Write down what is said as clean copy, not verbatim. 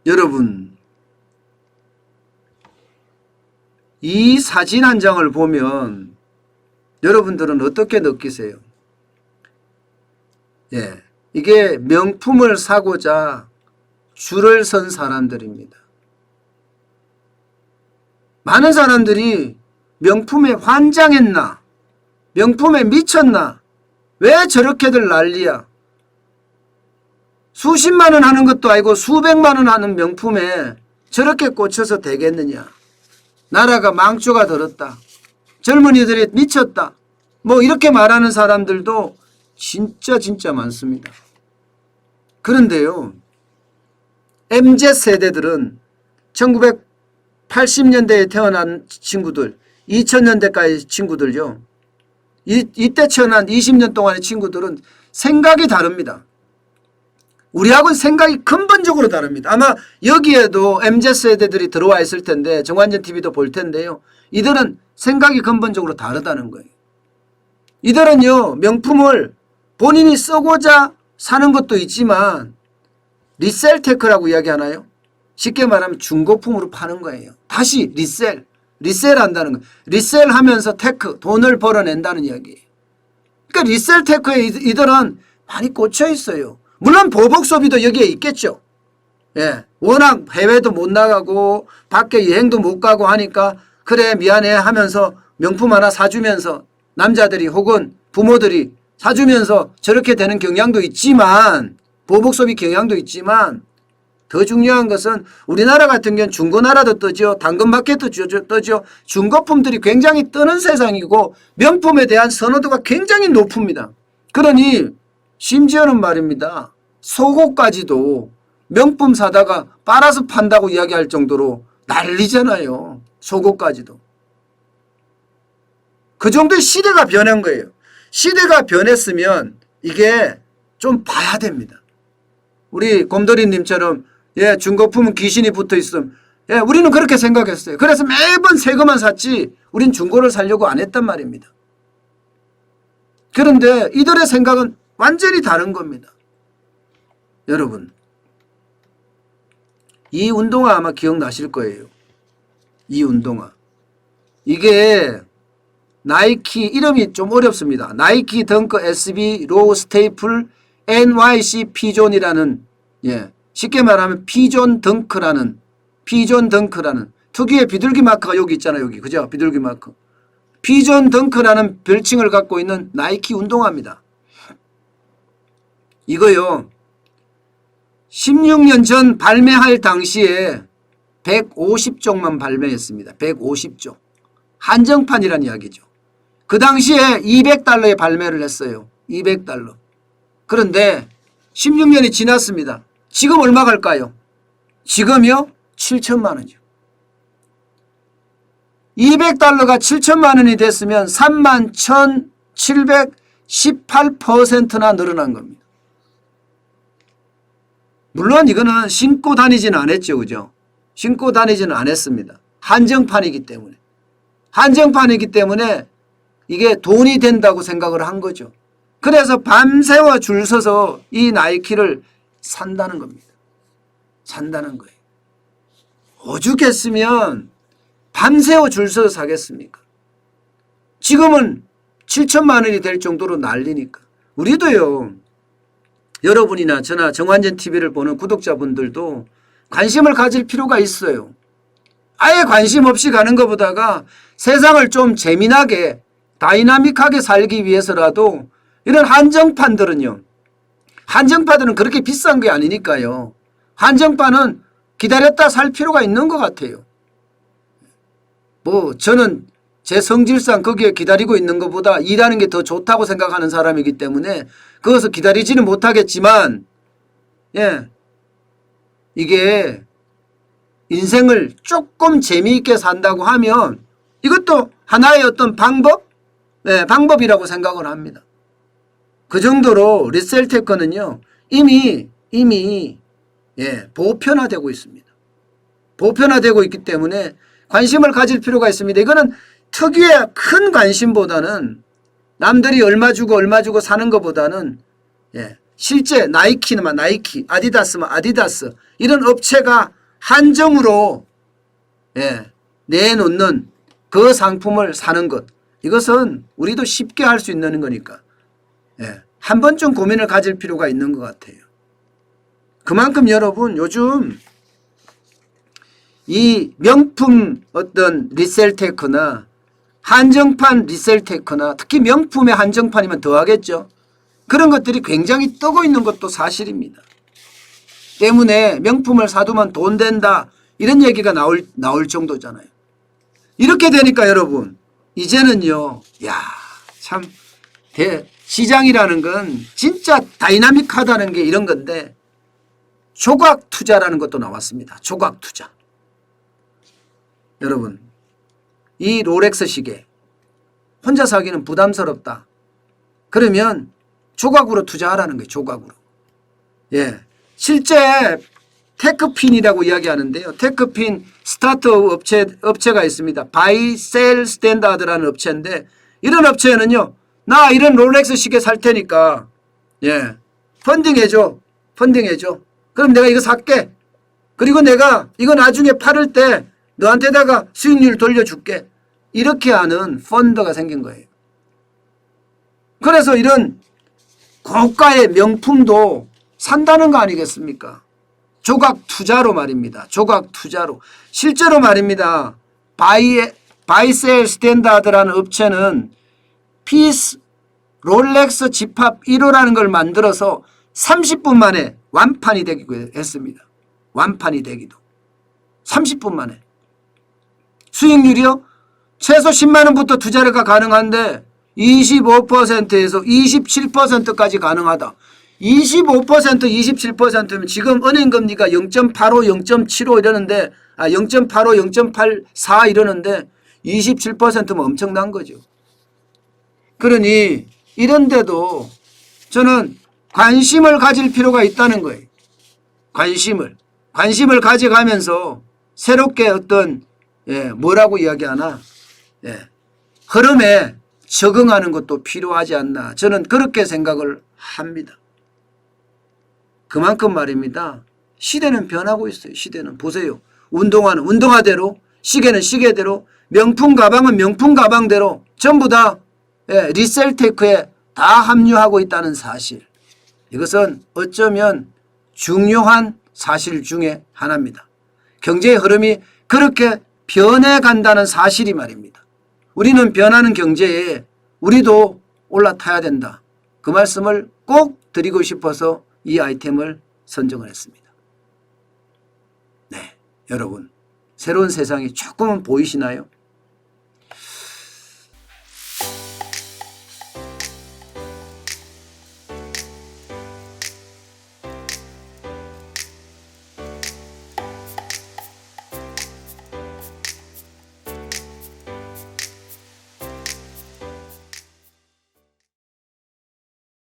여러분, 이 사진 한 장을 보면 여러분들은 어떻게 느끼세요? 예, 이게 명품을 사고자 줄을 선 사람들입니다. 많은 사람들이 명품에 환장했나? 명품에 미쳤나? 왜 저렇게들 난리야? 수십만 원 하는 것도 아니고 수백만 원 하는 명품에 저렇게 꽂혀서 되겠느냐? 나라가 망조가 들었다. 젊은이들이 미쳤다. 뭐 이렇게 말하는 사람들도 진짜 많습니다. 그런데요, MZ세대들은 1980년대에 태어난 친구들, 2000년대까지 친구들요, 이때 태어난 20년 동안의 친구들은 생각이 다릅니다. 우리하고는 생각이 근본적으로 다릅니다. 아마 여기에도 MZ세대들이 들어와 있을 텐데, 정관전 TV도 볼 텐데요, 이들은 생각이 근본적으로 다르다는 거예요. 이들은요, 명품을 본인이 쓰고자 사는 것도 있지만 리셀 테크라고 이야기하나요? 쉽게 말하면 중고품으로 파는 거예요. 다시 리셀한다는 거예요. 리셀하면서 테크, 돈을 벌어낸다는 이야기예요. 그러니까 리셀 테크에 이들은 많이 꽂혀 있어요. 물론 보복 소비도 여기에 있겠죠. 예, 워낙 해외도 못 나가고 밖에 여행도 못 가고 하니까 그래 미안해 하면서 명품 하나 사주면서 남자들이 혹은 부모들이 사주면서 저렇게 되는 경향도 있지만, 보복 소비 경향도 있지만, 더 중요한 것은 우리나라 같은 경우는 중고나라도 뜨죠. 당근마켓도 뜨죠. 중고품들이 굉장히 뜨는 세상이고 명품에 대한 선호도가 굉장히 높습니다. 그러니 심지어는 말입니다, 속옷까지도 명품 사다가 빨아서 판다고 이야기할 정도로 난리잖아요. 속옷까지도. 그 정도의 시대가 변한 거예요. 시대가 변했으면 이게 좀 봐야 됩니다. 우리 곰돌이님처럼 예, 중고품은 귀신이 붙어 있음. 예, 우리는 그렇게 생각했어요. 그래서 매번 새 것만 샀지 우린 중고를 사려고 안 했단 말입니다. 그런데 이들의 생각은 완전히 다른 겁니다. 여러분, 이 운동화 아마 기억나실 거예요. 이 운동화. 이게 나이키, 이름이 좀 어렵습니다. 나이키 덩크 SB 로우 스테이플 NYC 피존이라는, 예, 쉽게 말하면 피존 덩크라는 특유의 비둘기 마크가 여기 있잖아요. 여기, 그죠? 비둘기 마크. 피존 덩크라는 별칭을 갖고 있는 나이키 운동화입니다. 이거요, 16년 전 발매할 당시에 150쪽만 발매했습니다. 150쪽. 한정판이란 이야기죠. 그 당시에 $200에 발매를 했어요. $200. 그런데 16년이 지났습니다. 지금 얼마 갈까요? 지금요? 7천만 원이죠. $200가 7천만 원이 됐으면 31,718%나 늘어난 겁니다. 물론 이거는 신고 다니지는 않았죠. 그죠? 신고 다니지는 않았습니다. 한정판이기 때문에. 한정판이기 때문에 이게 돈이 된다고 생각을 한 거죠. 그래서 밤새워 줄 서서 이 나이키를 산다는 겁니다. 산다는 거예요. 오죽했으면 밤새워 줄 서서 사겠습니까? 지금은 7천만 원이 될 정도로 난리니까. 우리도요, 여러분이나 저나 정관전 TV를 보는 구독자분들도 관심을 가질 필요가 있어요. 아예 관심 없이 가는 것보다가 세상을 좀 재미나게 다이나믹하게 살기 위해서라도 이런 한정판들은 그렇게 비싼 게 아니니까요. 한정판은 기다렸다 살 필요가 있는 것 같아요. 뭐 저는 제 성질상 거기에 기다리고 있는 것보다 일하는 게 더 좋다고 생각하는 사람이기 때문에 그것을 기다리지는 못하겠지만, 예, 이게 인생을 조금 재미있게 산다고 하면 이것도 하나의 어떤 방법이라고 생각을 합니다. 그 정도로 리셀테크는요, 이미 예, 보편화되고 있습니다. 보편화되고 있기 때문에 관심을 가질 필요가 있습니다. 이거는 특유의 큰 관심보다는 남들이 얼마 주고 사는 것보다는, 예, 실제 나이키는 나이키, 아디다스는 아디다스, 이런 업체가 한정으로 내놓는 그 상품을 사는 것, 이것은 우리도 쉽게 할 수 있는 거니까 한 번쯤 고민을 가질 필요가 있는 것 같아요. 그만큼 여러분 요즘 이 명품 어떤 리셀테크나 한정판 리셀테크나 특히 명품의 한정판이면 더 하겠죠. 그런 것들이 굉장히 뜨고 있는 것도 사실입니다. 때문에 명품을 사두면 돈 된다 이런 얘기가 나올 정도잖아요. 이렇게 되니까 여러분 이제는요, 참 시장이라는 건 진짜 다이나믹하다는 게 이런 건데 조각 투자라는 것도 나왔습니다. 조각 투자. 여러분 이 롤렉스 시계 혼자 사기는 부담스럽다. 그러면 조각으로 투자하라는 거예요. 조각으로. 실제 테크핀이라고 이야기하는데요. 테크핀 스타트업 업체가 있습니다. 바이 셀 스탠다드라는 업체인데 이런 업체는요. 나 이런 롤렉스 시계 살 테니까 펀딩해줘. 그럼 내가 이거 살게. 그리고 내가 이거 나중에 팔을 때 너한테다가 수익률 돌려줄게. 이렇게 하는 펀드가 생긴 거예요. 그래서 이런 고가의 명품도 산다는 거 아니겠습니까? 조각 투자로 말입니다. 조각 투자로. 실제로 말입니다. 바이셀 스탠다드라는 업체는 피스 롤렉스 집합 1호라는 걸 만들어서 30분 만에 완판이 되기도 했습니다. 완판이 되기도. 30분 만에. 수익률이요? 최소 10만 원부터 투자가 가능한데 25%에서 27%까지 가능하다. 25%, 27%면 지금 은행금리가 0.85, 0.75 이러는데 0.85, 0.84 이러는데 27%면 엄청난 거죠. 그러니 이런데도 저는 관심을 가질 필요가 있다는 거예요. 관심을 가져가면서 새롭게 어떤 뭐라고 이야기하나 흐름에 적응하는 것도 필요하지 않나 저는 그렇게 생각을 합니다. 그만큼 말입니다. 시대는 변하고 있어요. 시대는 보세요. 운동화는 운동화대로, 시계는 시계대로, 명품 가방은 명품 가방대로 전부 다 리셀테크에 다 합류하고 있다는 사실. 이것은 어쩌면 중요한 사실 중에 하나입니다. 경제의 흐름이 그렇게 변해간다는 사실이 말입니다. 우리는 변하는 경제에 우리도 올라타야 된다. 그 말씀을 꼭 드리고 싶어서 이 아이템을 선정을 했습니다. 네, 여러분 새로운 세상이 조금은 보이시나요?